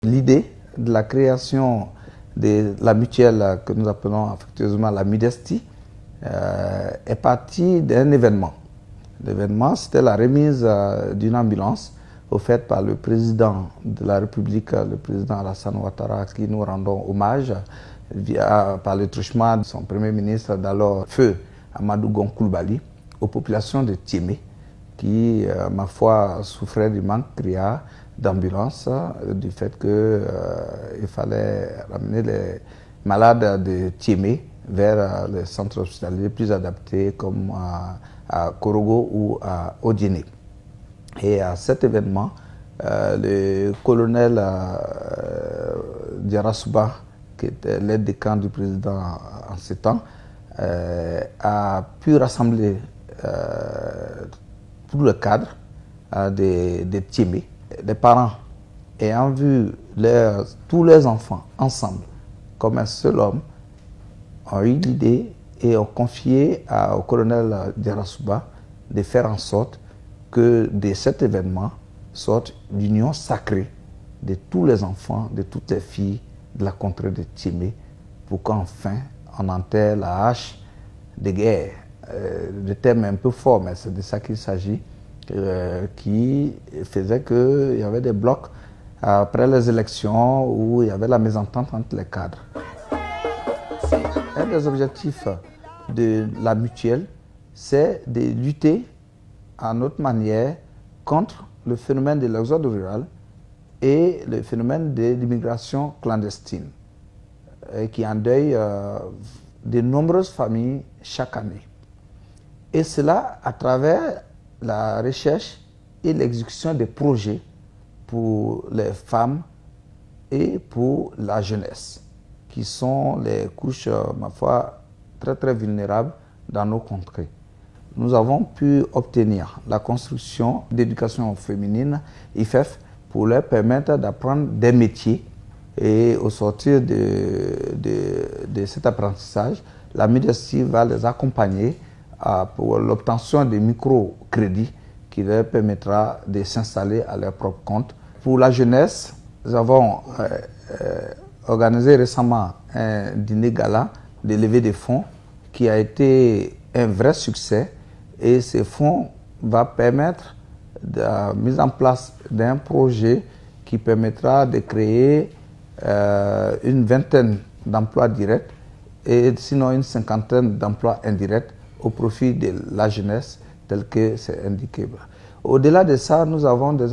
L'idée de la création de la mutuelle que nous appelons affectueusement la Midesti est partie d'un événement. L'événement, c'était la remise d'une ambulance offerte par le président de la République, le président Alassane Ouattara, à qui nous rendons hommage par le truchement de son premier ministre d'alors, Feu Amadou Gon Coulibaly, aux populations de Tiémé, qui, ma foi, souffraient du manque criard d'ambulance, du fait qu'il fallait ramener les malades de Tiémé vers les centres hospitaliers plus adaptés comme à Korogo ou à Odiéné. Et à cet événement, le colonel Diarra-Souba, qui était l'aide de camp du président en ces temps, a pu rassembler tout le cadre de Tiémé. Les parents, ayant vu tous les enfants ensemble, comme un seul homme, ont eu l'idée et ont confié au colonel Diarra-Souba de faire en sorte que de cet événement sorte l'union sacrée de tous les enfants, de toutes les filles de la contrée de Tiémé, pour qu'enfin on enterre la hache de guerre. Le thème est un peu fort, mais c'est de ça qu'il s'agit, qui faisait qu'il y avait des blocs après les élections où il y avait la mésentente entre les cadres. Un des objectifs de la mutuelle, c'est de lutter à notre manière contre le phénomène de l'exode rural et le phénomène de l'immigration clandestine qui endeuille de nombreuses familles chaque année. Et cela à travers la recherche et l'exécution des projets pour les femmes et pour la jeunesse, qui sont les couches, ma foi, très vulnérables dans nos contrées. Nous avons pu obtenir la construction d'éducation féminine, IFEF, pour leur permettre d'apprendre des métiers. Et au sortir de cet apprentissage, la Midesti va les accompagner pour l'obtention de microcrédits qui leur permettra de s'installer à leur propre compte. Pour la jeunesse, nous avons organisé récemment un dîner gala de levée de fonds qui a été un vrai succès, et ces fonds vont permettre la mise en place d'un projet qui permettra de créer une vingtaine d'emplois directs et sinon une cinquantaine d'emplois indirects au profit de la jeunesse tel que c'est indiqué. Au-delà de ça, nous avons des